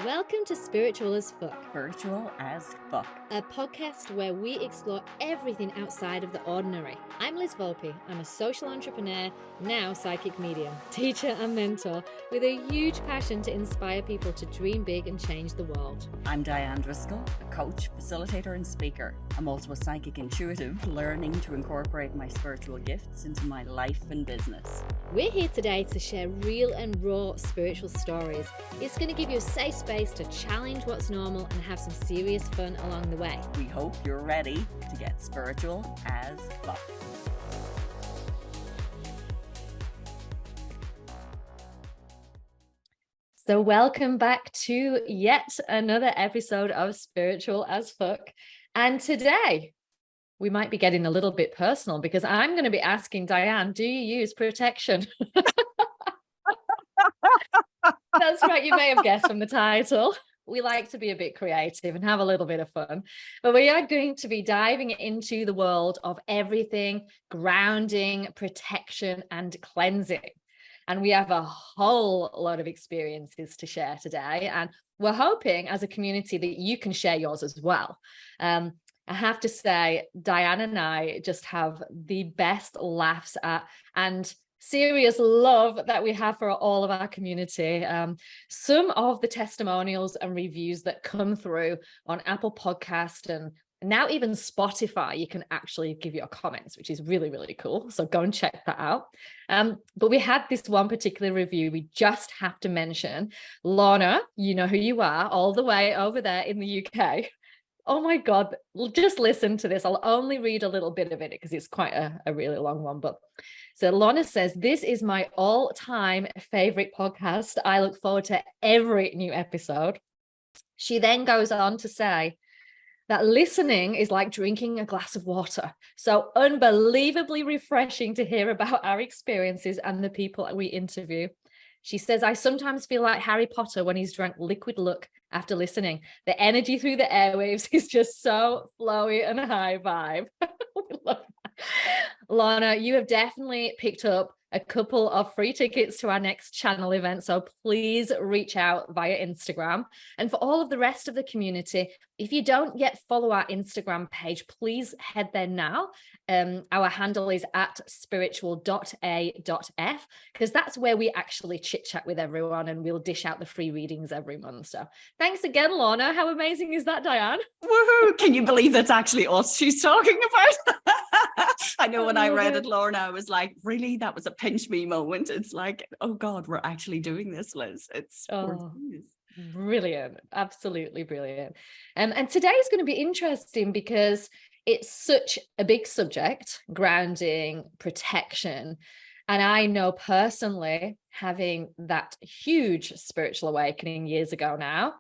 Welcome to Spiritual as Fuck, Spiritual as fuck. a podcast where we explore everything outside of the ordinary. I'm Liz Volpe. I'm a social entrepreneur, now psychic medium, teacher and mentor, with a huge passion to inspire people to dream big and change the world. I'm Diane Driscoll, a coach, facilitator and speaker. I'm also a psychic intuitive, learning to incorporate my spiritual gifts into my life and business. We're here today to share real and raw spiritual stories. It's going to give you a safe space to challenge what's normal and have some serious fun along the way. We hope you're ready to get spiritual as fuck. So welcome back to yet another episode of Spiritual as Fuck. And today we might be getting a little bit personal because I'm going to be asking Diane, do you use protection? That's right, you may have guessed from the title. We like to be a bit creative and have a little bit of fun. But we are going to be diving into the world of everything grounding, protection, and cleansing. And we have a whole lot of experiences to share today. And we're hoping as a community that you can share yours as well. I have to say, Diane and I just have the best laughs at and serious love that we have for all of our community. Some of the testimonials and reviews that come through on Apple Podcast and now even Spotify, you can actually give your comments, which is really, really cool. So go and check that out. But we had this one particular review we just have to mention. Lorna, you know who you are, all the way over there in the UK. Oh my God, just listen to this. I'll only read a little bit of it because it's quite a really long one. But so Lorna says, this is my all-time favorite podcast. I look forward to every new episode. She then goes on to say that listening is like drinking a glass of water. So unbelievably refreshing to hear about our experiences and the people that we interview. She says, I sometimes feel like Harry Potter when he's drank liquid luck after listening. The energy through the airwaves is just so flowy and high vibe. We love that. Lorna, you have definitely picked up a couple of free tickets to our next channel event. So please reach out via Instagram. And for all of the rest of the community, if you don't yet follow our Instagram page, please head there now. Our handle is at spiritual.a.f because that's where we actually chit chat with everyone and we'll dish out the free readings every month. So thanks again, Lorna. How amazing is that, Diane? Woohoo! Can you believe that's actually us she's talking about? I know when I read it, Lorna, I was like, really? That was a pinch me moment. It's like, oh God, we're actually doing this, Liz. It's brilliant. Absolutely brilliant. And today is going to be interesting because it's such a big subject, grounding, protection. And I know personally, having that huge spiritual awakening years ago now,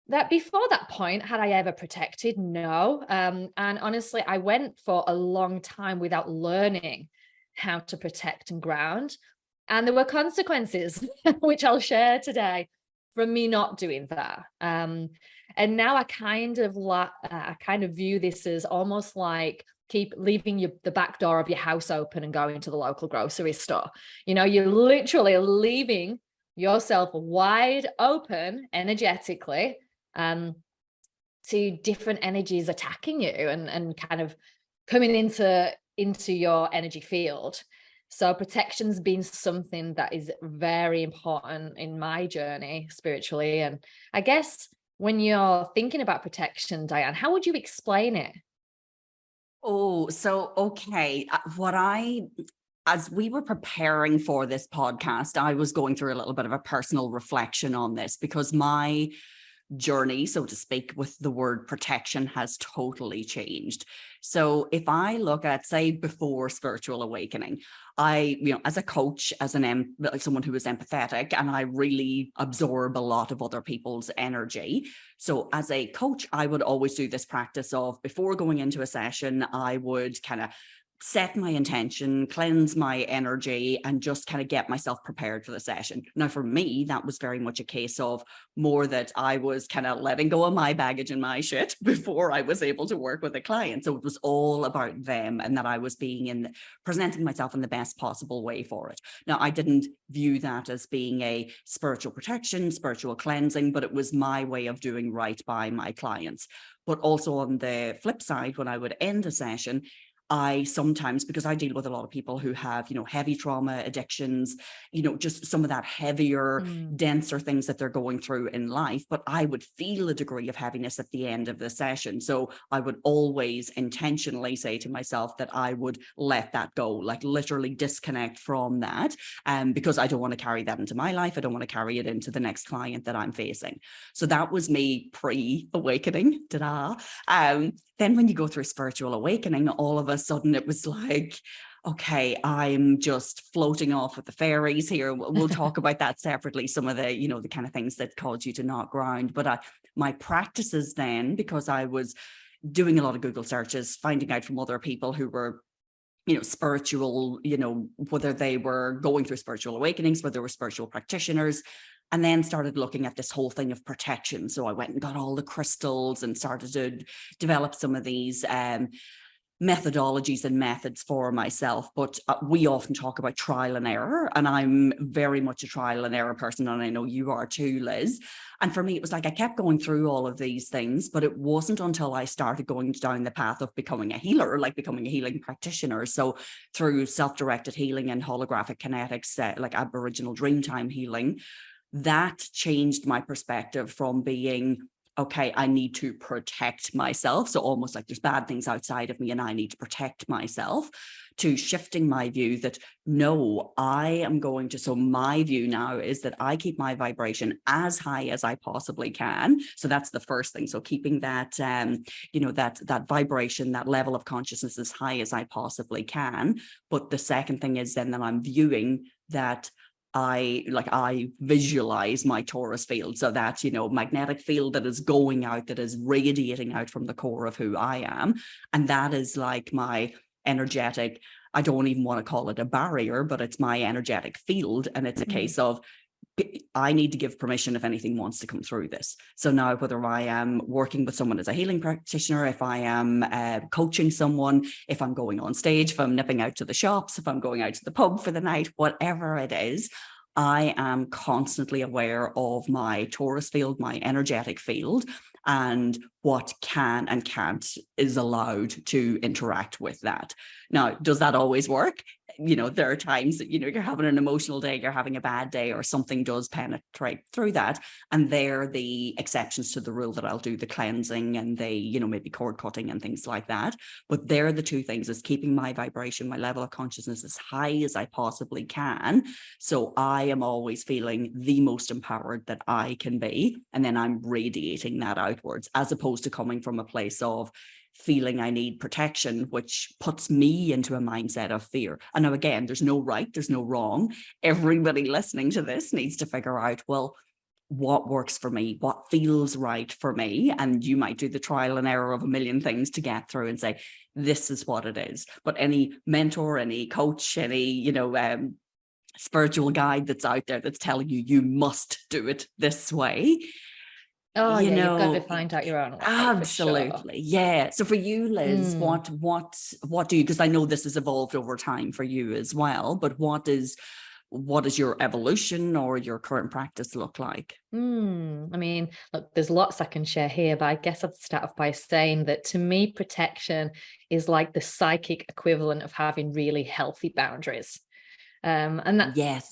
that before that point, had I ever protected? No. And honestly, I went for a long time without learning how to protect and ground. And there were consequences, which I'll share today, from me not doing that. And now I kind of view this as almost like keep leaving the back door of your house open and going to the local grocery store. You know, you're literally leaving yourself wide open energetically to different energies attacking you and kind of coming into your energy field. So protection's been something that is very important in my journey spiritually. And I guess when you're thinking about protection, Diane, how would you explain it? Oh, so, okay. As we were preparing for this podcast, I was going through a little bit of a personal reflection on this because my journey, so to speak, with the word protection has totally changed. So if I look at, say, before spiritual awakening, as a coach, as someone who is empathetic, and I really absorb a lot of other people's energy. So as a coach, I would always do this practice of before going into a session, I would kind of set my intention, cleanse my energy, and just kind of get myself prepared for the session. Now, for me, that was very much a case of more that I was kind of letting go of my baggage and my shit before I was able to work with a client. So it was all about them, and that I was presenting myself in the best possible way for it. Now, I didn't view that as being a spiritual protection, spiritual cleansing, but it was my way of doing right by my clients. But also on the flip side, when I would end a session, I sometimes, because I deal with a lot of people who have, heavy trauma, addictions, just some of that heavier, denser things that they're going through in life, but I would feel a degree of heaviness at the end of the session. So I would always intentionally say to myself that I would let that go, like literally disconnect from that, because I don't want to carry that into my life. I don't want to carry it into the next client that I'm facing. So that was me pre-awakening. Ta-da. Then when you go through spiritual awakening, all of a sudden it was like, okay, I'm just floating off with the fairies here. We'll talk about that separately, some of the, the kind of things that cause you to not ground. But my practices then, because I was doing a lot of Google searches, finding out from other people who were spiritual, whether they were going through spiritual awakenings, whether they were spiritual practitioners, and then started looking at this whole thing of protection. So I went and got all the crystals and started to develop some of these methodologies and methods for myself. But we often talk about trial and error, and I'm very much a trial and error person, and I know you are too, Liz. And for me, it was like I kept going through all of these things, but it wasn't until I started going down the path of becoming a healer, like becoming a healing practitioner. So through self-directed healing and holographic kinetics, like Aboriginal Dreamtime healing, that changed my perspective from being, okay, I need to protect myself. So almost like there's bad things outside of me and I need to protect myself, to shifting my view that no, I am going to, so my view now is that I keep my vibration as high as I possibly can. So that's the first thing. So keeping that, that vibration, that level of consciousness as high as I possibly can. But the second thing is then that I'm viewing that I visualize my torus field. So that, magnetic field that is going out, that is radiating out from the core of who I am. And that is like my energetic, I don't even want to call it a barrier, but it's my energetic field. And it's a case of, I need to give permission if anything wants to come through this. So now, whether I am working with someone as a healing practitioner, if I am coaching someone, if I'm going on stage, if I'm nipping out to the shops, if I'm going out to the pub for the night, whatever it is, I am constantly aware of my torus field, my energetic field, and what can and can't is allowed to interact with that. Now, does that always work? There are times that, you're having an emotional day, you're having a bad day, or something does penetrate through that. And they're the exceptions to the rule that I'll do the cleansing and maybe cord cutting and things like that. But they're the two things, is keeping my vibration, my level of consciousness as high as I possibly can. So I am always feeling the most empowered that I can be. And then I'm radiating that outwards, as opposed to coming from a place of feeling I need protection, which puts me into a mindset of fear. And now, again, there's no right, there's no wrong. Everybody listening to this needs to figure out, well, what works for me, what feels right for me. And you might do the trial and error of a million things to get through and say, this is what it is. But any mentor, any coach, any, spiritual guide that's out there that's telling you, you must do it this way. Oh, you've got to find out your own way. Absolutely. For sure. Yeah. So for you, Liz, what do you, because I know this has evolved over time for you as well, but what is your evolution or your current practice look like? I mean, look, there's lots I can share here, but I guess I'd start off by saying that to me, protection is like the psychic equivalent of having really healthy boundaries. And that, yes,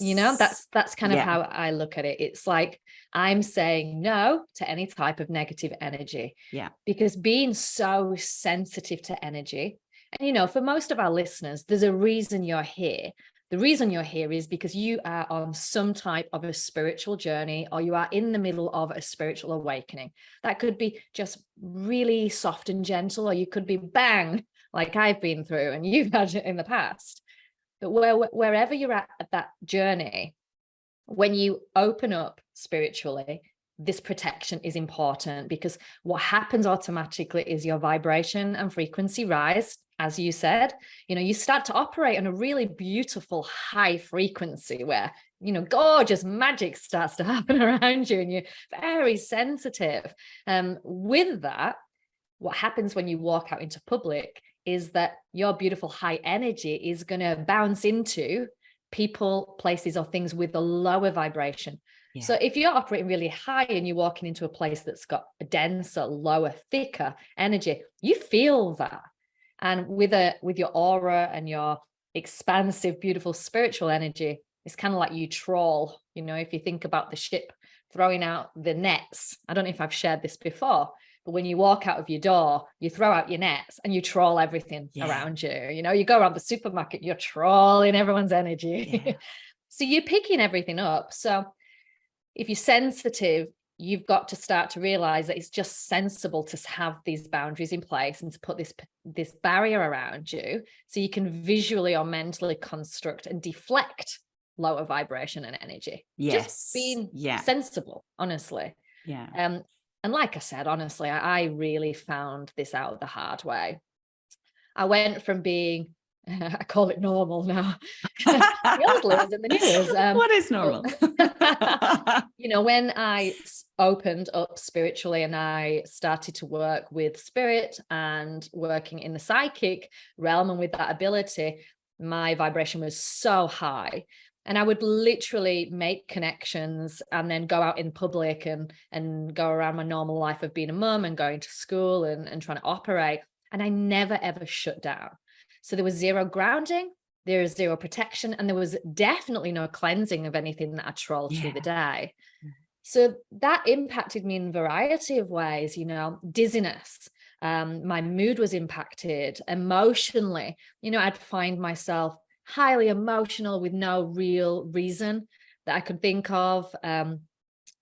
that's kind of how I look at it. It's like I'm saying no to any type of negative energy. Yeah. Because being so sensitive to energy, and for most of our listeners, there's a reason you're here. The reason you're here is because you are on some type of a spiritual journey, or you are in the middle of a spiritual awakening. That could be just really soft and gentle, or you could be bang, like I've been through and you've had it in the past. But wherever you're at that journey, when you open up spiritually, this protection is important, because what happens automatically is your vibration and frequency rise. as you said, you start to operate on a really beautiful high frequency where, gorgeous magic starts to happen around you and you're very sensitive. With that, what happens when you walk out into public is that your beautiful high energy is going to bounce into people, places, or things with a lower vibration. Yeah. So if you're operating really high and you're walking into a place that's got a denser, lower, thicker energy, you feel that. And with your aura and your expansive, beautiful spiritual energy, it's kind of like you troll. If you think about the ship throwing out the nets, I don't know if I've shared this before, but when you walk out of your door, you throw out your nets and you troll everything around you. You go around the supermarket, you're trolling everyone's energy. Yeah. So you're picking everything up. So if you're sensitive, you've got to start to realize that it's just sensible to have these boundaries in place and to put this barrier around you so you can visually or mentally construct and deflect lower vibration and energy. Yes. Just being sensible, honestly. Yeah. And like I said, honestly, I really found this out the hard way. I went from being, I call it normal now, the old Liz and the new Liz. What is normal? When I opened up spiritually and I started to work with spirit and working in the psychic realm and with that ability, my vibration was so high. And I would literally make connections and then go out in public and go around my normal life of being a mum and going to school and trying to operate. And I never, ever shut down. So there was zero grounding, there was zero protection, and there was definitely no cleansing of anything that I trolled through the day. So that impacted me in a variety of ways, dizziness. My mood was impacted emotionally. I'd find myself highly emotional with no real reason that I could think of,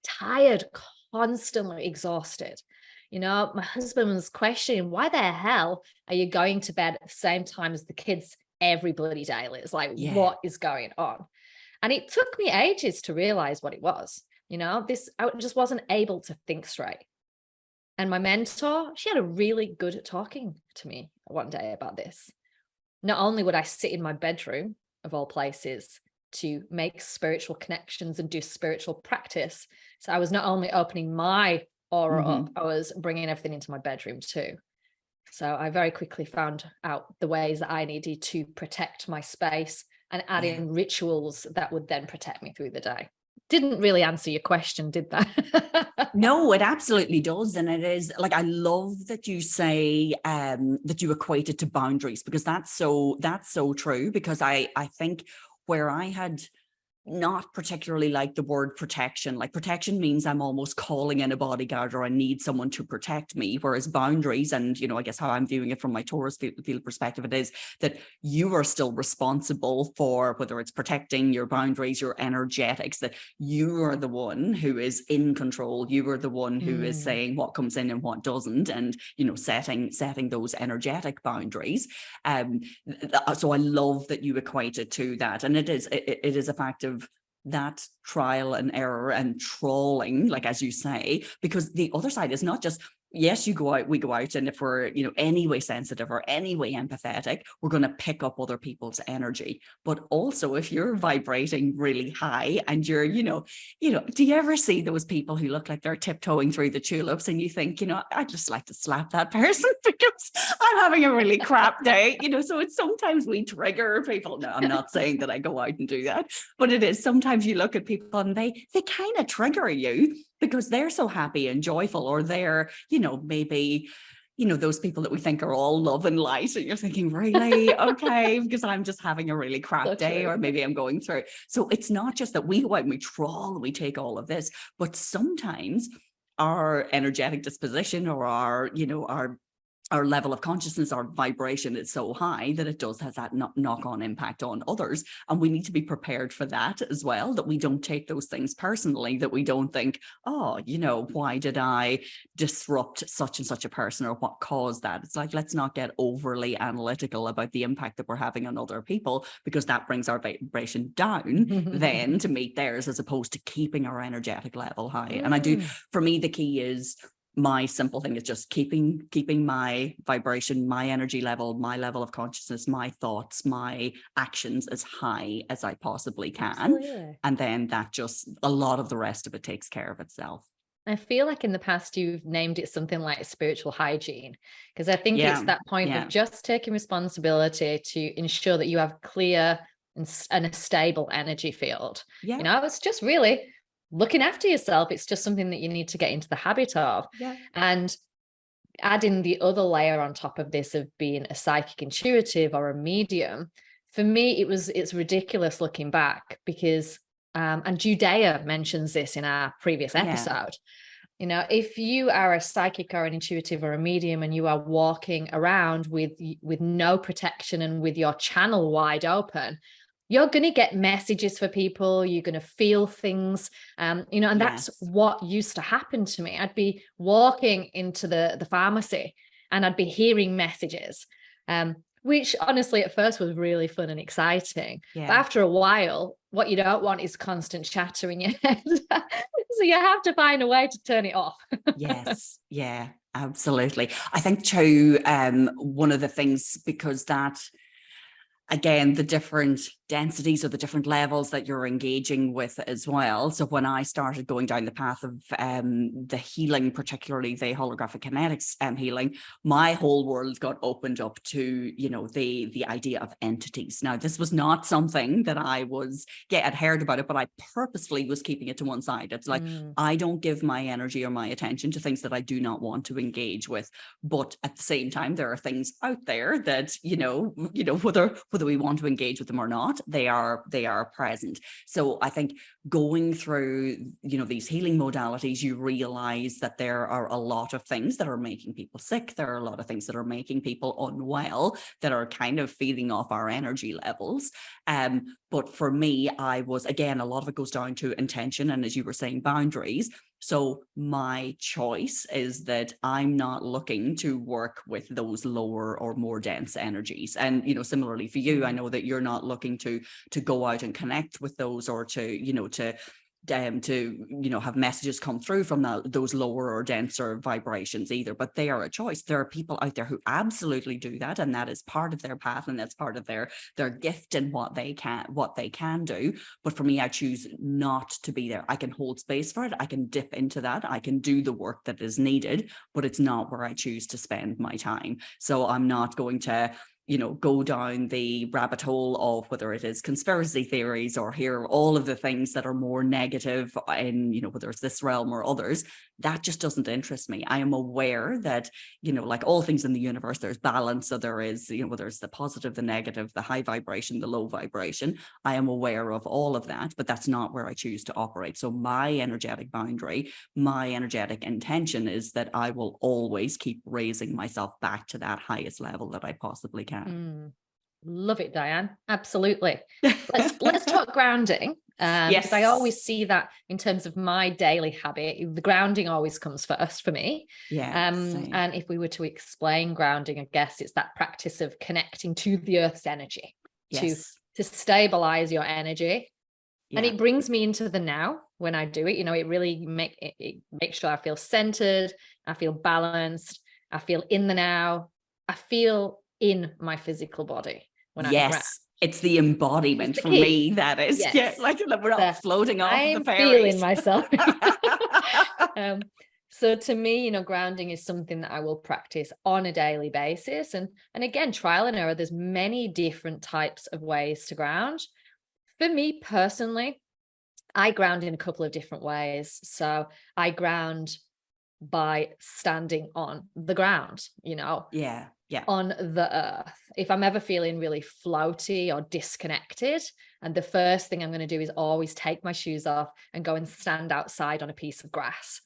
tired, constantly exhausted. My husband was questioning, why the hell are you going to bed at the same time as the kids every bloody day? It's like, what is going on? And it took me ages to realize what it was. I just wasn't able to think straight. And my mentor, she had a really good at talking to me one day about this. Not only would I sit in my bedroom, of all places, to make spiritual connections and do spiritual practice. So I was not only opening my aura up, I was bringing everything into my bedroom too. So I very quickly found out the ways that I needed to protect my space and add in rituals that would then protect me through the day. Didn't really answer your question, did that? No, it absolutely does. And it is like, I love that you say that you equate it to boundaries, because that's so true. Because I think where I had not particularly like the word protection, like protection means I'm almost calling in a bodyguard or I need someone to protect me, whereas boundaries, and I guess how I'm viewing it from my Torus field perspective, it is that you are still responsible for whether it's protecting your boundaries, your energetics, that you are the one who is in control, you are the one who is saying what comes in and what doesn't, and setting those energetic boundaries. So I love that you equate it to that, and it is a fact of that trial and error and trolling, like as you say, because the other side is not just, yes, we go out, and if we're, anyway sensitive or anyway empathetic, we're going to pick up other people's energy. But also if you're vibrating really high and you're, do you ever see those people who look like they're tiptoeing through the tulips and you think, I'd just like to slap that person because I'm having a really crap day, so it's sometimes we trigger people. No, I'm not saying that I go out and do that, but it is sometimes you look at people and they kind of trigger you because they're so happy and joyful, or they're, maybe, those people that we think are all love and light, and you're thinking, really? Okay, because I'm just having a really crap day, or maybe I'm going through. So it's not just that we go out and we troll, we take all of this, but sometimes our energetic disposition or our level of consciousness, our vibration is so high that it does have that knock-on impact on others. And we need to be prepared for that as well, that we don't take those things personally, that we don't think, oh, why did I disrupt such and such a person, or what caused that? It's like, let's not get overly analytical about the impact that we're having on other people, because that brings our vibration down then to meet theirs, as opposed to keeping our energetic level high. And I do, for me, the key is my simple thing is just keeping my vibration, my energy level, my level of consciousness, my thoughts, my actions as high as I possibly can. Absolutely. And then that just, a lot of the rest of it takes care of itself. I feel like in the past you've named it something like spiritual hygiene, because I think it's that point of just taking responsibility to ensure that you have clear and a stable energy field. Yeah. You know, it's just really looking after yourself. It's just something that you need to get into the habit of. Yeah. And adding the other layer on top of this of being a psychic intuitive or a medium, for me, it's ridiculous looking back because and Judea mentions this in our previous episode. You know, if you are a psychic or an intuitive or a medium and you are walking around with no protection and with your channel wide open, you're going to get messages for people. You're going to feel things, you know, and that's what used to happen to me. I'd be walking into the pharmacy and I'd be hearing messages, which honestly at first was really fun and exciting. But after a while, what you don't want is constant chatter in your head. So you have to find a way to turn it off. Yes. Yeah, absolutely. I think too, one of the things, because that, again, the different densities or the different levels that you're engaging with as well. So when I started going down the path of the healing, particularly the holographic kinetics healing, my whole world got opened up to, you know, the idea of entities. Now, this was not something that I was, I'd heard about it, but I purposefully was keeping it to one side. It's like, I don't give my energy or my attention to things that I do not want to engage with. But at the same time, there are things out there that, you know, whether we want to engage with them or not, they are present. So I think going through, you know, these healing modalities, you realize that there are a lot of things that are making people sick. There are a lot of things that are making people unwell, that are kind of feeding off our energy levels. But for me, I was, again, a lot of it goes down to intention. And as you were saying, boundaries. So my choice is that I'm not looking to work with those lower or more dense energies. And, you know, similarly for you, I know that you're not looking to go out and connect with those, or to, you know, to have messages come through from those lower or denser vibrations either. But they are a choice. There are people out there who absolutely do that, and that is part of their path, and that's part of their gift and what they can do. But for me, I choose not to be there. I can hold space for it. I can dip into that. I can do the work that is needed, but it's not where I choose to spend my time. So I'm not going to, you know, go down the rabbit hole of whether it is conspiracy theories or hear all of the things that are more negative in, you know, whether it's this realm or others. That just doesn't interest me. I am aware that, you know, like all things in the universe, there's balance. So there is, you know, there's the positive, the negative, the high vibration, the low vibration. I am aware of all of that, but that's not where I choose to operate. So my energetic boundary, my energetic intention is that I will always keep raising myself back to that highest level that I possibly can. Love it, Diane. Absolutely. Let's talk grounding. Because I always see that in terms of my daily habit, the grounding always comes first for me. And if we were to explain grounding, I guess it's that practice of connecting to the earth's energy, to stabilize your energy. And it brings me into the now when I do it. You know, it really makes sure I feel centered, I feel balanced, I feel in the now, I feel in my physical body when I ground. It's the embodiment for me, that is. Like we're not floating off the fairies. Feeling myself. So to me, you know, grounding is something that I will practice on a daily basis. And again, trial and error, there's many different types of ways to ground. For me personally, I ground in a couple of different ways. So I ground by standing on the ground, you know, on the earth. If I'm ever feeling really floaty or disconnected, and the first thing I'm going to do is always take my shoes off and go and stand outside on a piece of grass.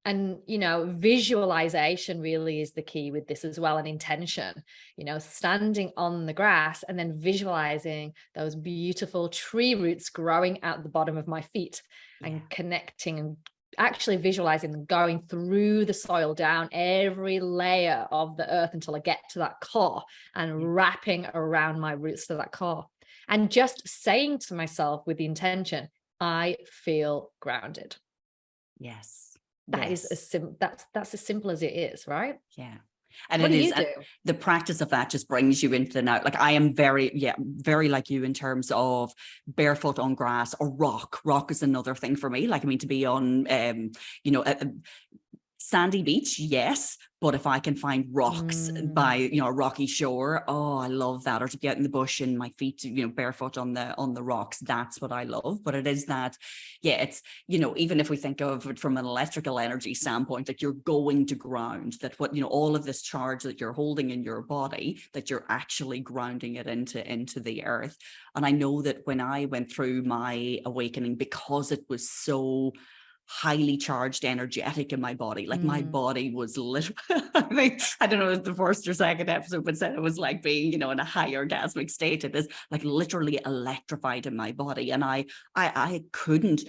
And, you know, visualization really is the key with this as well, and intention, you know, standing on the grass and then visualizing those beautiful tree roots growing out the bottom of my feet and connecting and actually visualizing them going through the soil down every layer of the earth until I get to that core and wrapping around my roots to that core. And just saying to myself with the intention, I feel grounded. That is Yes. that's as simple as it is, right? Yeah. And What it do is, you do? the practice of that just brings you into the now. Like I am very like you in terms of barefoot on grass or rock. Rock is another thing for me. Like, I mean, to be on, you know, a sandy beach, yes, but if I can find rocks by, you know, a rocky shore, oh, I love that. Or to get in the bush and my feet, you know, barefoot on the rocks, that's what I love. But it is that, yeah, it's, you know, even if we think of it from an electrical energy standpoint, that you're going to ground, that what, you know, all of this charge that you're holding in your body, that you're actually grounding it into the earth. And I know that when I went through my awakening, because it was so highly charged, energetic in my body, like my body was literally, I mean, I don't know if the first or second episode, but said it was like being, you know, in a high orgasmic state. It is like literally electrified in my body. And I couldn't,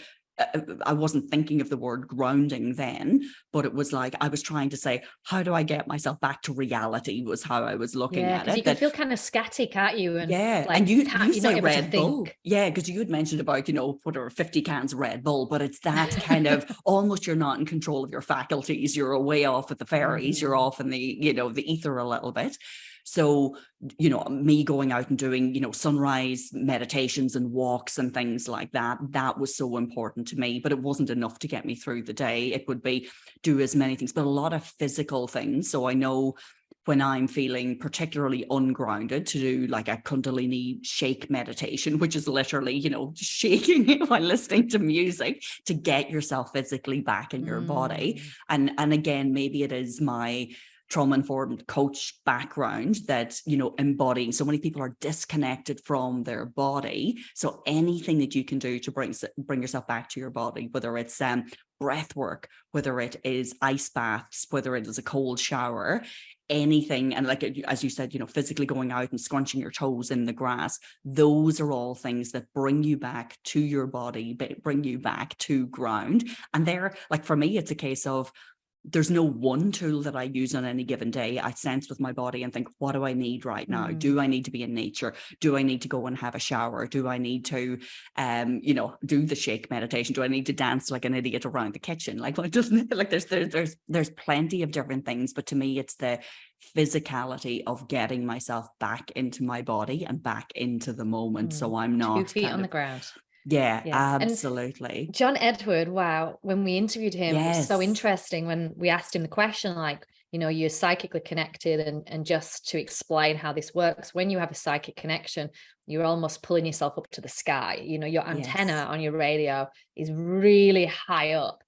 I wasn't thinking of the word grounding then, but it was like I was trying to say, how do I get myself back to reality, was how I was looking Yeah, at because you it. can That feel kind of scatty, can't you? And yeah, and like you you're not say able to Red Bull, think. yeah, because you had mentioned about, you know, whatever 50 cans of Red Bull, but it's that kind of almost you're not in control of your faculties. You're way off with the fairies. You're Mm. off in the, you know, the ether a little bit. So, you know, me going out and doing, you know, sunrise meditations and walks and things like that, that was so important to me. But it wasn't enough to get me through the day. It would be do as many things, but a lot of physical things. So I know when I'm feeling particularly ungrounded, to do like a Kundalini shake meditation, which is literally, you know, shaking while listening to music to get yourself physically back in your body. And again, maybe it is my trauma-informed coach background that, you know, embodying. So many people are disconnected from their body. So anything that you can do to bring yourself back to your body, whether it's breath work, whether it is ice baths, whether it is a cold shower, anything. And like, as you said, you know, physically going out and scrunching your toes in the grass, those are all things that bring you back to your body, bring you back to ground. And they're like, for me, it's a case of, there's no one tool that I use on any given day. I sense with my body and think, what do I need right now? Do I need to be in nature? Do I need to go and have a shower? Do I need to, you know, do the shake meditation? Do I need to dance like an idiot around the kitchen? Like, well, doesn't like there's plenty of different things, but to me, it's the physicality of getting myself back into my body and back into the moment. So I'm 2 not feet kind on of, the ground. yeah, Yeah. And absolutely. John Edward, wow, when we interviewed him, it was so Yes. interesting when we asked him the question, like, you know, you're psychically connected, and just to explain how this works, when you have a psychic connection, you're almost pulling yourself up to the sky. You know, your antenna Yes. on your radio is really high up.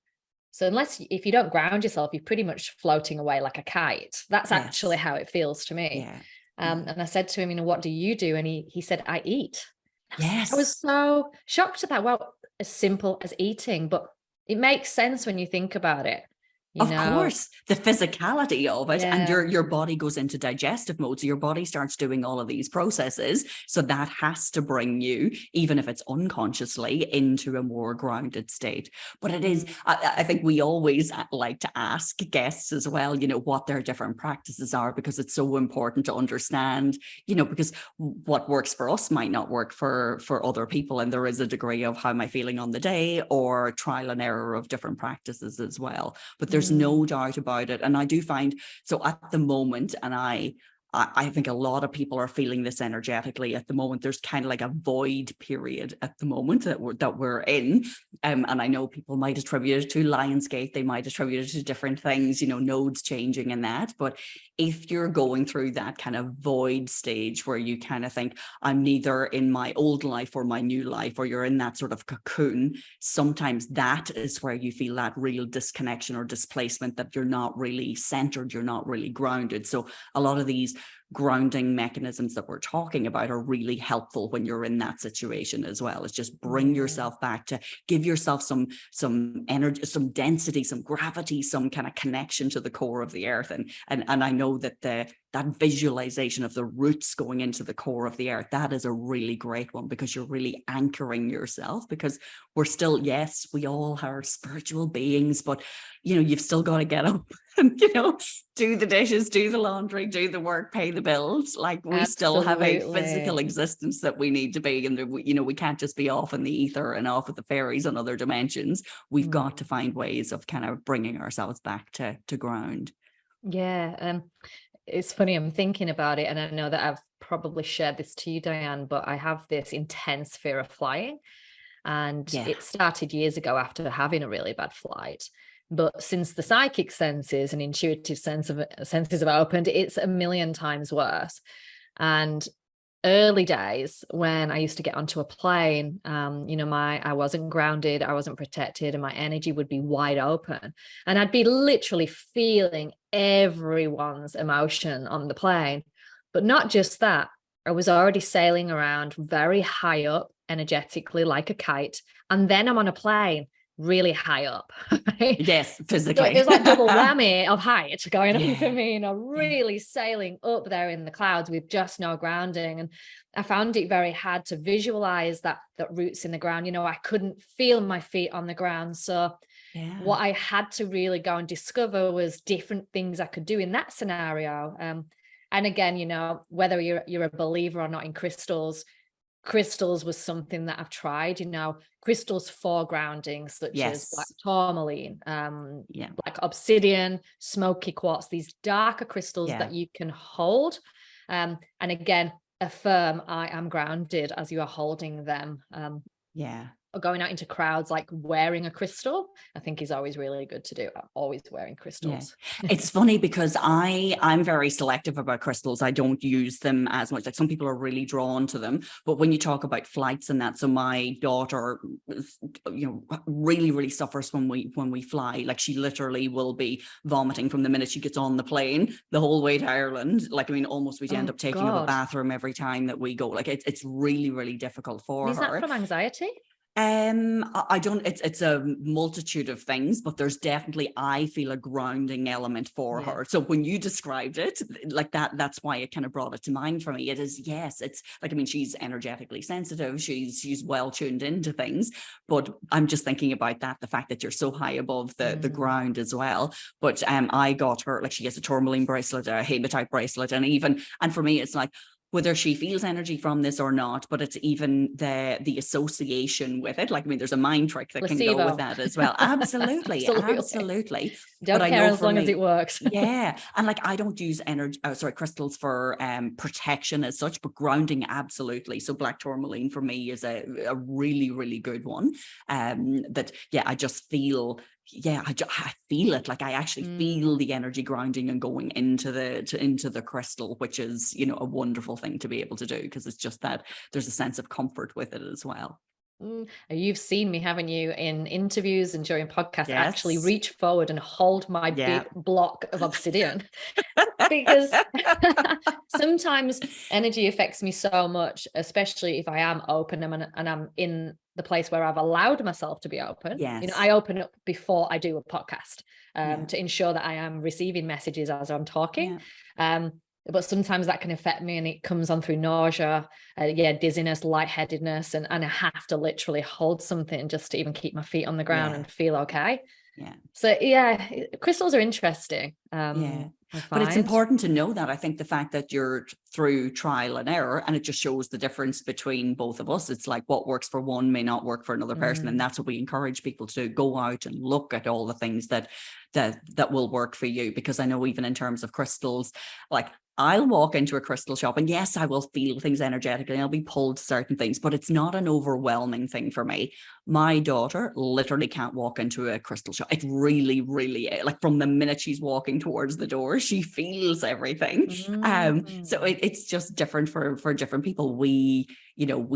So if you don't ground yourself, you're pretty much floating away like a kite. That's actually Yes. how it feels to me. Yeah. Yeah. And I said to him, you know, what do you do? And he said, I eat. I was Yes. so shocked at that. Well, as simple as eating, but it makes sense when you think about it, you Of know? course, the physicality of it, and Yeah. your body goes into digestive mode. So your body starts doing all of these processes. So that has to bring you, even if it's unconsciously, into a more grounded state. But it is, I think we always like to ask guests as well, you know, what their different practices are, because it's so important to understand, you know, because what works for us might not work for other people. And there is a degree of how am I feeling on the day, or trial and error of different practices as well. But there's no doubt about it. And I do find, so at the moment, and I think a lot of people are feeling this energetically at the moment. There's kind of like a void period at the moment that we're in. And I know people might attribute it to Lionsgate. They might attribute it to different things, you know, nodes changing and that. But if you're going through that kind of void stage where you kind of think, I'm neither in my old life or my new life, or you're in that sort of cocoon, sometimes that is where you feel that real disconnection or displacement, that you're not really centered, you're not really grounded. So a lot of these grounding mechanisms that we're talking about are really helpful when you're in that situation as well. It's just bring yourself back, to give yourself some energy, some density, some gravity, some kind of connection to the core of the earth. And I know that that visualization of the roots going into the core of the earth, that is a really great one, because you're really anchoring yourself, because we're still, yes, we all are spiritual beings, but you know, you've still got to get up and, you know, do the dishes, do the laundry, do the work, pay the bills. Like we still have a physical existence that we need to be, and we can't just be off in the ether and off with the fairies on other dimensions. We've got to find ways of kind of bringing ourselves back to ground. Yeah. It's funny, I'm thinking about it, and I know that I've probably shared this to you, Diane, but I have this intense fear of flying. And it started years ago after having a really bad flight. But since the psychic senses and intuitive senses have opened, it's a million times worse. And early days when I used to get onto a plane, I wasn't grounded, I wasn't protected, and my energy would be wide open. And I'd be literally feeling everyone's emotion on the plane. But not just that, I was already sailing around very high up energetically like a kite. And then I'm on a plane really high up. Right? Yes, physically. So there's like double whammy of height going on for me, really sailing up there in the clouds with just no grounding. And I found it very hard to visualize that roots in the ground. I couldn't feel my feet on the ground. So what I had to really go and discover was different things I could do in that scenario. And again, whether you're a believer or not in crystals was something that I've tried, crystals for grounding, such as black tourmaline, black obsidian, smoky quartz, these darker crystals that you can hold. And again, affirm I am grounded as you are holding them. Or going out into crowds, like wearing a crystal, I think is always really good to do. I'm always wearing crystals. It's funny because I'm very selective about crystals. I don't use them as much. Like some people are really drawn to them, but when you talk about flights and that, so my daughter, really, really suffers when we fly. Like she literally will be vomiting from the minute she gets on the plane the whole way to Ireland. Like, almost we end up taking up a bathroom every time that we go. Like it's really, really difficult for her. Is that from anxiety? I don't, it's a multitude of things, but there's definitely, I feel, a grounding element for her. So when you described it like that's why it kind of brought it to mind for me. It is, it's like, she's energetically sensitive. She's well tuned into things, but I'm just thinking about the fact that you're so high above the ground as well. But I got her, like she has a tourmaline bracelet, a hematite bracelet, and for me, it's like, whether she feels energy from this or not, but it's even the association with it. Like, there's a mind trick that Placebo. can go with that as well. Absolutely. Absolutely. Don't care as long as it works. And like, I don't use crystals for protection as such, but grounding, absolutely. So black tourmaline for me is a really, really good one. I just feel, I feel it. Like I actually feel the energy grounding and going into the crystal, which is, a wonderful thing to be able to do, because it's just that there's a sense of comfort with it as well. You've seen me, haven't you, in interviews and during podcasts, actually reach forward and hold my big block of obsidian because sometimes energy affects me so much, especially if I am open and I'm in the place where I've allowed myself to be open. I open up before I do a podcast to ensure that I am receiving messages as I'm talking. But sometimes that can affect me, and it comes on through nausea, dizziness, lightheadedness, and I have to literally hold something just to even keep my feet on the ground and feel okay. So crystals are interesting. But it's important to know that. I think the fact that you're through trial and error, and it just shows the difference between both of us. It's like what works for one may not work for another person, and that's what we encourage people to do. Go out and look at all the things that will work for you, because I know even in terms of crystals, like I'll walk into a crystal shop and yes, I will feel things energetically and I'll be pulled to certain things, but it's not an overwhelming thing for me. My daughter literally can't walk into a crystal shop. It really, really, like from the minute she's walking towards the door, she feels everything. So it's just different for different people. We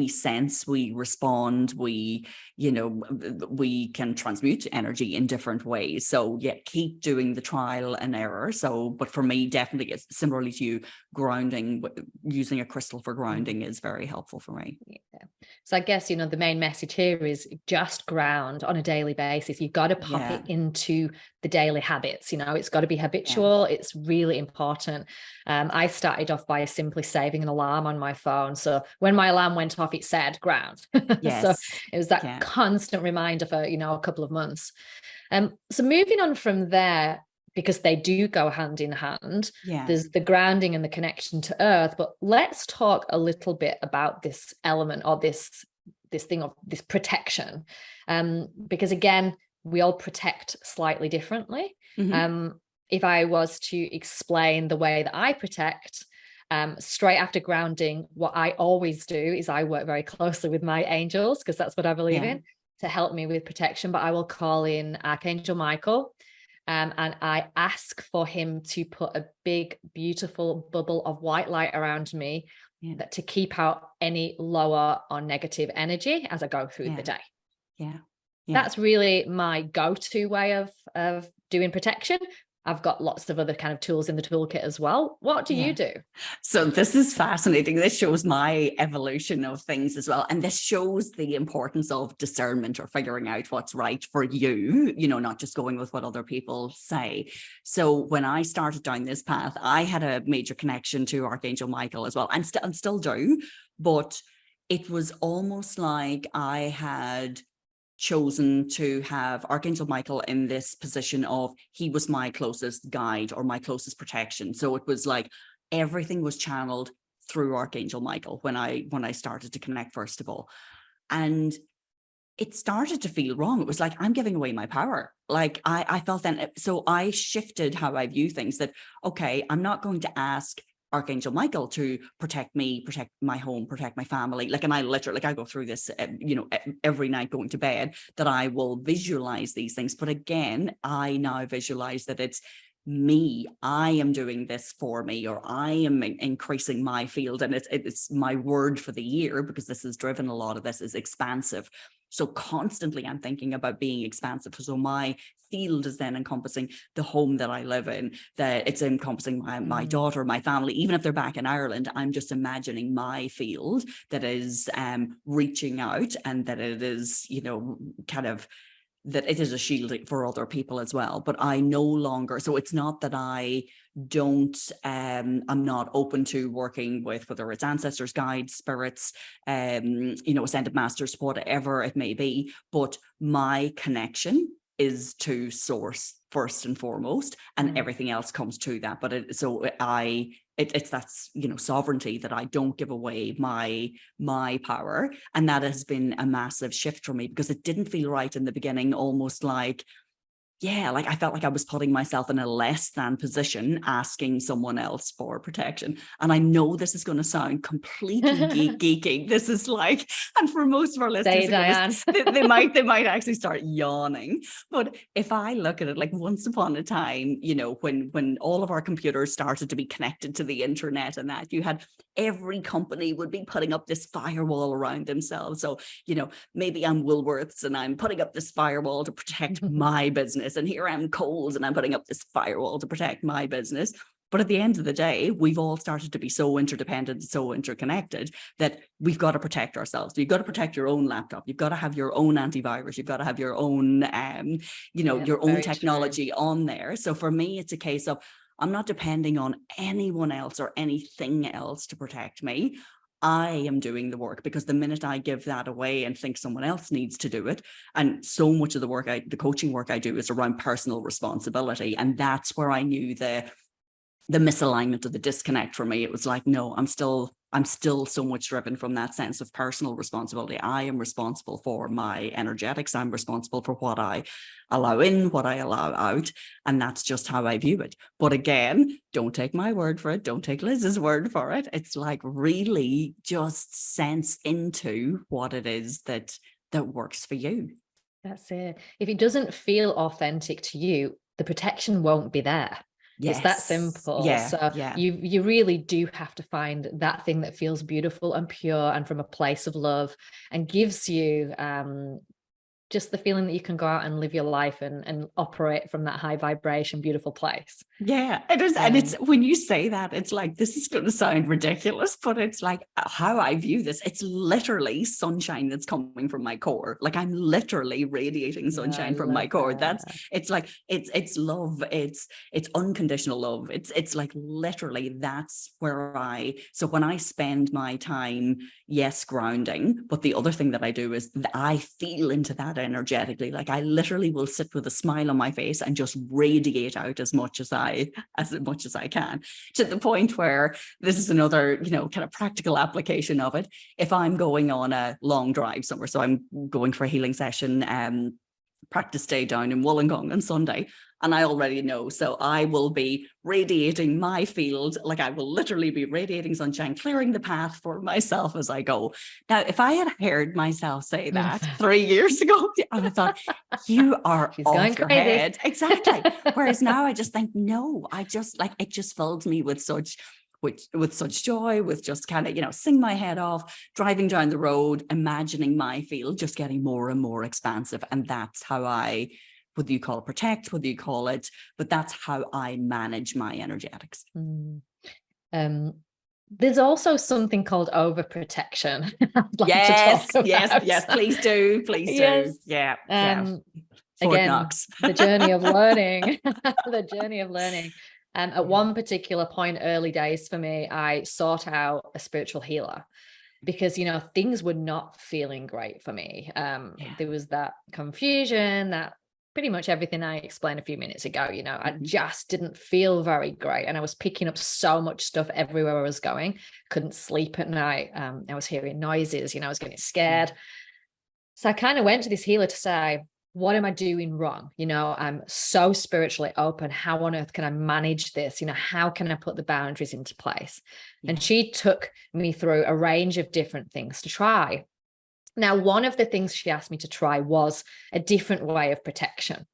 sense, we respond, we can transmute energy in different ways. So keep doing the trial and error. So, but for me, definitely, it's similarly to you, grounding, using a crystal for grounding is very helpful for me. So I guess, the main message here is just ground on a daily basis. You've got to pop it into the daily habits. It's got to be habitual. It's really important. I started off by simply saving an alarm on my phone. So when my alarm went off, it said ground. So it was that constant reminder for, a couple of months. So moving on from there, because they do go hand in hand. Yeah. There's the grounding and the connection to earth. But let's talk a little bit about this element, or this thing of this protection. Because again, we all protect slightly differently. If I was to explain the way that I protect, straight after grounding, what I always do is I work very closely with my angels, because that's what I believe in, to help me with protection. But I will call in Archangel Michael, and I ask for him to put a big, beautiful bubble of white light around me, that to keep out any lower or negative energy as I go through the day. That's really my go-to way of doing protection. I've got lots of other kind of tools in the toolkit as well. What do you do? So this is fascinating. This shows my evolution of things as well. And this shows the importance of discernment, or figuring out what's right for you, not just going with what other people say. So when I started down this path, I had a major connection to Archangel Michael as well, and still do. But it was almost like I had chosen to have Archangel Michael in this position of, he was my closest guide or my closest protection. So it was like everything was channeled through Archangel Michael when I started to connect, first of all. And it started to feel wrong. It was like, I'm giving away my power. Like I felt then, so I shifted how I view things, that, okay, I'm not going to ask Archangel Michael to protect me, protect my home, protect my family. Like, and I literally, I go through this, every night going to bed, that I will visualize these things. But again, I now visualize that it's me. I am doing this for me, or I am increasing my field. And it's my word for the year, because this has driven a lot of this, is expansive. So constantly I'm thinking about being expansive. So my field is then encompassing the home that I live in, that it's encompassing my daughter, my family. Even if they're back in Ireland, I'm just imagining my field that is reaching out, and that it is, kind of, that it is a shield for other people as well. But I no longer, so it's not that I don't, I'm not open to working with, whether it's ancestors, guides, spirits, ascended masters, whatever it may be, but my connection is to source first and foremost, and everything else comes to that. But it's that's sovereignty, that I don't give away my power. And that has been a massive shift for me, because it didn't feel right in the beginning, almost like, like I felt like I was putting myself in a less than position, asking someone else for protection. And I know this is going to sound completely geeky. This is like, and for most of our listeners, they might actually start yawning. But if I look at it, like, once upon a time, when all of our computers started to be connected to the internet, and that you had, every company would be putting up this firewall around themselves. So, maybe I'm Woolworths and I'm putting up this firewall to protect my business. And here I'm Coles and I'm putting up this firewall to protect my business. But at the end of the day, we've all started to be so interdependent, so interconnected, that we've got to protect ourselves. You've got to protect your own laptop. You've got to have your own antivirus. You've got to have your own, your own technology on there. So for me, it's a case of, I'm not depending on anyone else or anything else to protect me. I am doing the work, because the minute I give that away and think someone else needs to do it, and so much of the coaching work I do is around personal responsibility. And that's where I knew the misalignment or the disconnect for me. It was like, no, I'm still so much driven from that sense of personal responsibility. I am responsible for my energetics. I'm responsible for what I allow in, what I allow out. And that's just how I view it. But again, don't take my word for it. Don't take Liz's word for it. It's like, really just sense into what it is that works for you. That's it. If it doesn't feel authentic to you, the protection won't be there. Yes. It's that simple. You really do have to find that thing that feels beautiful and pure and from a place of love, and gives you just the feeling that you can go out and live your life and operate from that high vibration, beautiful place. Yeah, it is. And it's, when you say that, it's like, this is going to sound ridiculous, but it's like how I view this. It's literally sunshine that's coming from my core. Like, I'm literally radiating sunshine from my core. It's like, it's love. It's unconditional love. It's like, literally, that's where so when I spend my time, yes, grounding, but the other thing that I do is I feel into that energetically. Like I literally will sit with a smile on my face and just radiate out as much as I can, to the point where this is another, kind of practical application of it. If I'm going on a long drive somewhere, so I'm going for a healing session, practice day down in Wollongong on Sunday, and I already know, so I will be radiating my field, like I will literally be radiating sunshine, clearing the path for myself as I go. Now, if I had heard myself say that 3 years ago, I would have thought, you are She's off going your crazy. head. Exactly. Whereas now I just think, no, I just like, it just fills me with such joy, with just kind of, sing my head off, driving down the road, imagining my field just getting more and more expansive. And that's how whether you call it protect, whether you call it, but that's how I manage my energetics. There's also something called overprotection. Yes, please do. Yes. Yeah. Again, the journey of learning, at one particular point, early days for me, I sought out a spiritual healer because, things were not feeling great for me. There was that confusion, that pretty much everything I explained a few minutes ago, I just didn't feel very great. And I was picking up so much stuff everywhere I was going, couldn't sleep at night. I was hearing noises, I was getting scared. So I kind of went to this healer to say, what am I doing wrong? I'm so spiritually open. How on earth can I manage this? How can I put the boundaries into place? And she took me through a range of different things to try. Now, one of the things she asked me to try was a different way of protection.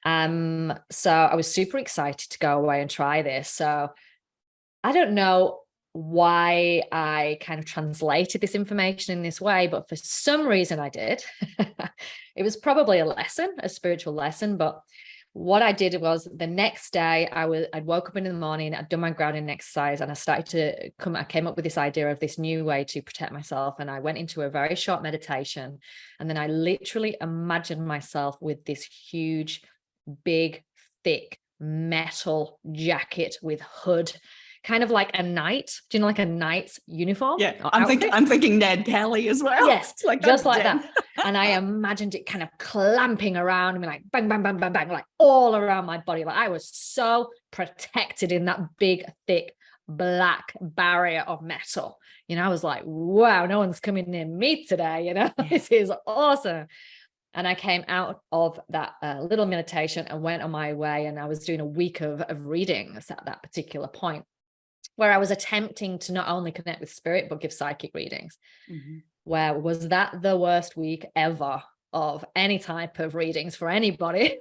So I was super excited to go away and try this. So I don't know why I kind of translated this information in this way, but for some reason I did. It was probably a spiritual lesson, but what I did was the next day I'd woke up in the morning, I'd done my grounding exercise, and I came up with this idea of this new way to protect myself. And I went into a very short meditation, and then I literally imagined myself with this huge, big, thick metal jacket with hood, kind of like a knight. Do you know, like a knight's uniform? Yeah, I'm thinking Ned Kelly as well. Yes, just like that. And I imagined it kind of clamping around me, like bang, bang, bang, bang, bang, like all around my body. Like I was so protected in that big, thick, black barrier of metal. I was like, wow, no one's coming near me today. This is awesome. And I came out of that little meditation and went on my way. And I was doing a week of readings at that particular point, where I was attempting to not only connect with spirit, but give psychic readings. Where was that the worst week ever of any type of readings for anybody?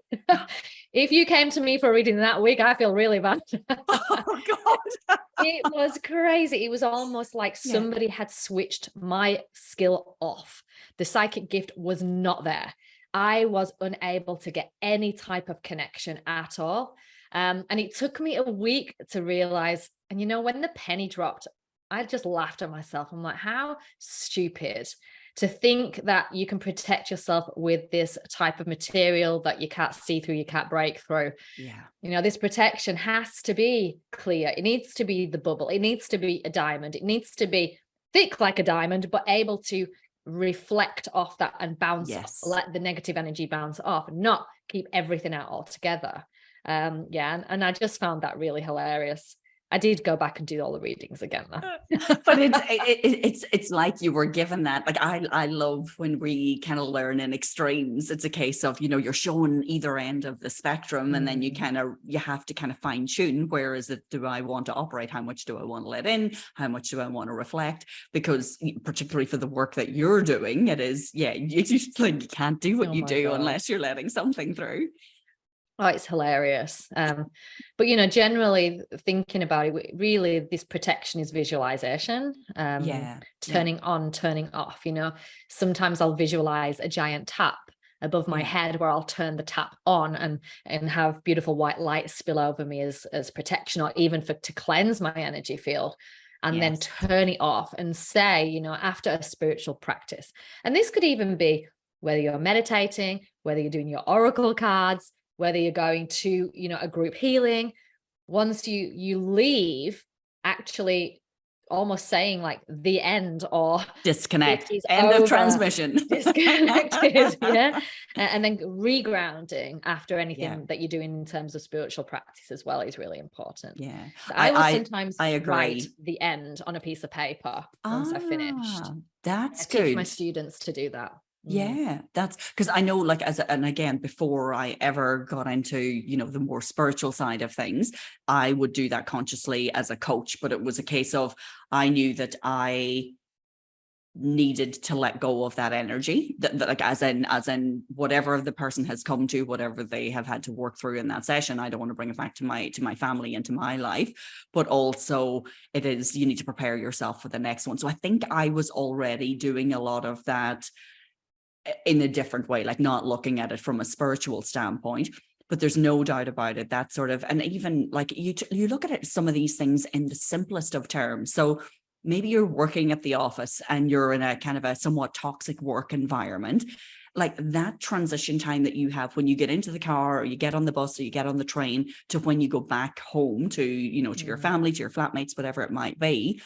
If you came to me for a reading that week, I feel really bad. Oh, God. It was crazy. It was almost like somebody had switched my skill off. The psychic gift was not there. I was unable to get any type of connection at all. And it took me a week to realize, and when the penny dropped, I just laughed at myself. I'm like, how stupid to think that you can protect yourself with this type of material that you can't see through, you can't break through. Yeah. This protection has to be clear. It needs to be the bubble. It needs to be a diamond. It needs to be thick like a diamond, but able to reflect off that and bounce, let the negative energy bounce off, not keep everything out altogether. And I just found that really hilarious. I did go back and do all the readings again though. But it's like you were given that. Like I love when we kind of learn in extremes. It's a case of, you're showing either end of the spectrum, and then you have to kind of fine tune. Where is it? Do I want to operate? How much do I want to let in? How much do I want to reflect? Because particularly for the work that you're doing, it is, it's just like you can't do what you do unless you're letting something through. Oh, it's hilarious. But, generally thinking about it, really this protection is visualization, turning on, turning off. Sometimes I'll visualize a giant tap above my head where I'll turn the tap on and have beautiful white light spill over me as protection, or even to cleanse my energy field. And then turn it off and say, after a spiritual practice. And this could even be whether you're meditating, whether you're doing your oracle cards, whether you're going to, a group healing. Once you leave, actually almost saying like the end, or Disconnect, it is end of over, transmission. disconnected. Yeah. And then regrounding after Yeah. anything that you're doing in terms of spiritual practice as well is really important. Yeah. So I will I sometimes I write agree. the end on a piece of paper once I've finished. I That's teach my good. students to do that. Yeah, that's because I know, like, and again, before I ever got into, the more spiritual side of things, I would do that consciously as a coach, but it was a case of I knew that I needed to let go of that energy, that like, as in whatever the person has come to, whatever they have had to work through in that session, I don't want to bring it back to my family and to my life. But also it is, you need to prepare yourself for the next one. So I think I was already doing a lot of that in a different way, like not looking at it from a spiritual standpoint. But there's no doubt about it, that sort of, and even like you look at it, some of these things in the simplest of terms. So maybe you're working at the office and you're in a kind of a somewhat toxic work environment. Like that transition time that you have when you get into the car, or you get on the bus, or you get on the train, to when you go back home to, to your family, to your flatmates, whatever it might be,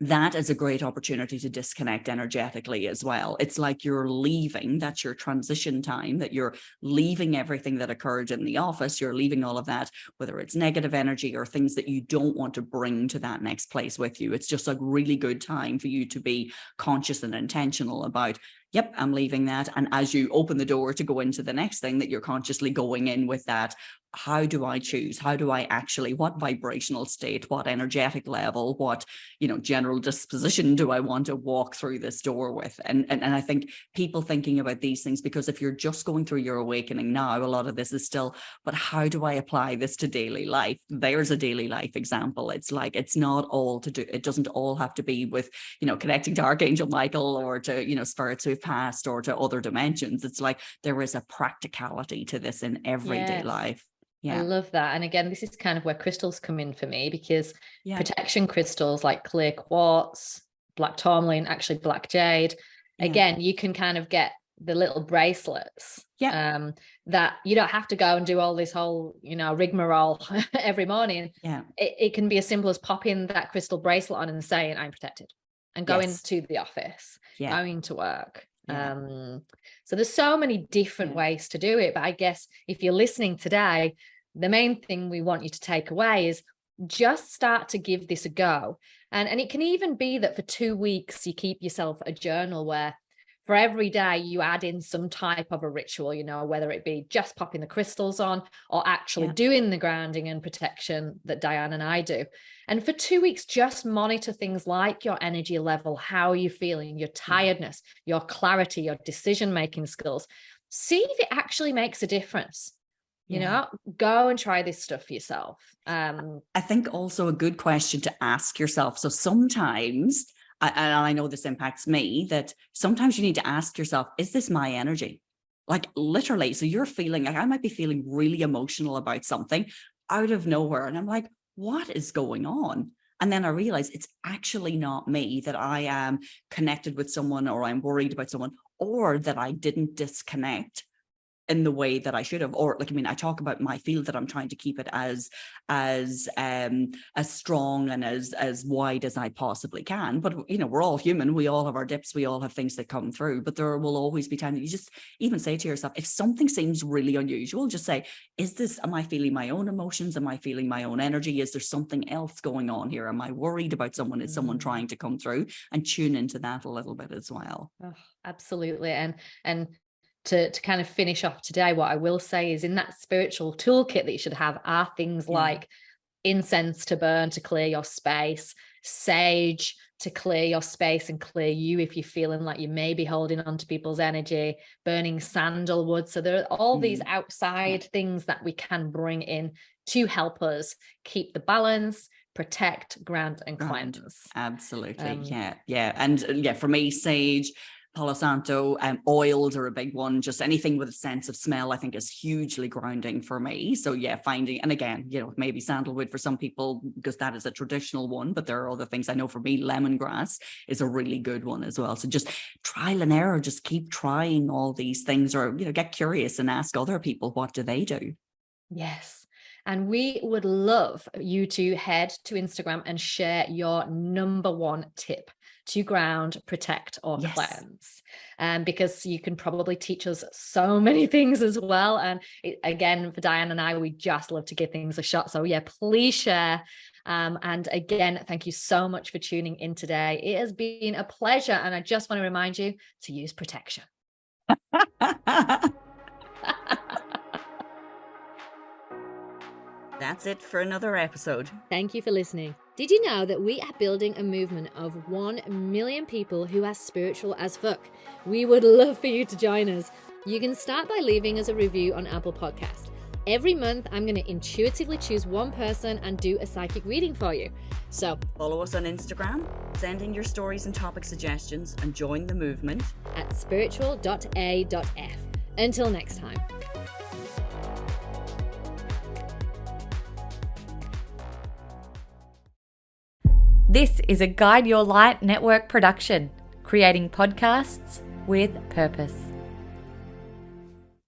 that is a great opportunity to disconnect energetically as well. It's like you're leaving, that's your transition time, that you're leaving everything that occurred in the office, you're leaving all of that, whether it's negative energy or things that you don't want to bring to that next place with you. It's just a really good time for you to be conscious and intentional about, yep, I'm leaving that. And as you open the door to go into the next thing, that you're consciously going in with that, how do I choose? How do I actually, what vibrational state, what energetic level, what, general disposition do I want to walk through this door with? And I think people thinking about these things, because if you're just going through your awakening now, a lot of this is still, but how do I apply this to daily life? There's a daily life example. It's like, it's not all to do, it doesn't all have to be with, connecting to Archangel Michael, or to, spirits who've passed, or to other dimensions. It's like, there is a practicality to this in everyday life. I Yeah. love that. And again, this is kind of where crystals come in for me, because Yeah. protection crystals like clear quartz, black tourmaline, actually black jade, again, you can kind of get the little bracelets that you don't have to go and do all this whole, rigmarole every morning. Yeah. It can be as simple as popping that crystal bracelet on and saying, I'm protected, and going to the office, going to work. So there's so many different ways to do it. But I guess if you're listening today, the main thing we want you to take away is just start to give this a go. And it can even be that for 2 weeks, you keep yourself a journal where for every day you add in some type of a ritual, whether it be just popping the crystals on, or actually doing the grounding and protection that Diane and I do. And for 2 weeks, just monitor things like your energy level, how are you feeling, your tiredness, your clarity, your decision-making skills. See if it actually makes a difference. Go and try this stuff for yourself. I think also a good question to ask yourself. So sometimes, and I know this impacts me, that sometimes you need to ask yourself, is this my energy? Like literally. So you're feeling like, I might be feeling really emotional about something out of nowhere. And I'm like, what is going on? And then I realize it's actually not me, that I am connected with someone, or I'm worried about someone, or that I didn't disconnect in the way that I should have. Or like, I talk about my field, that I'm trying to keep it as strong and as wide as I possibly can. But, we're all human. We all have our dips. We all have things that come through, but there will always be times that you just even say to yourself, if something seems really unusual, just say, am I feeling my own emotions? Am I feeling my own energy? Is there something else going on here? Am I worried about someone? Is someone trying to come through? And tune into that a little bit as well. Oh, absolutely. And to kind of finish off today, what I will say is, in that spiritual toolkit that you should have are things like incense to burn to clear your space, sage to clear your space and clear you if you're feeling like you may be holding on to people's energy, burning sandalwood. So there are all these outside things that we can bring in to help us keep the balance, protect, ground, and cleanse. Absolutely. And for me, sage, Palo Santo, oils are a big one. Just anything with a sense of smell, I think, is hugely grounding for me. So finding, and again, maybe sandalwood for some people, because that is a traditional one, but there are other things. I know for me, lemongrass is a really good one as well. So just trial and error, just keep trying all these things, or, get curious and ask other people, what do they do? Yes. And we would love you to head to Instagram and share your number one tip to ground, protect, or cleanse. Because you can probably teach us so many things as well. And again, for Diane and I, we just love to give things a shot. So yeah, please share. And again, thank you so much for tuning in today. It has been a pleasure. And I just want to remind you to use protection. That's it for another episode. Thank you for listening. Did you know that we are building a movement of 1 million people who are spiritual as fuck? We would love for you to join us. You can start by leaving us a review on Apple Podcast. Every month, I'm going to intuitively choose one person and do a psychic reading for you. So follow us on Instagram, send in your stories and topic suggestions, and join the movement at spiritual.a.f. Until next time. This is a Guide Your Light Network production, creating podcasts with purpose.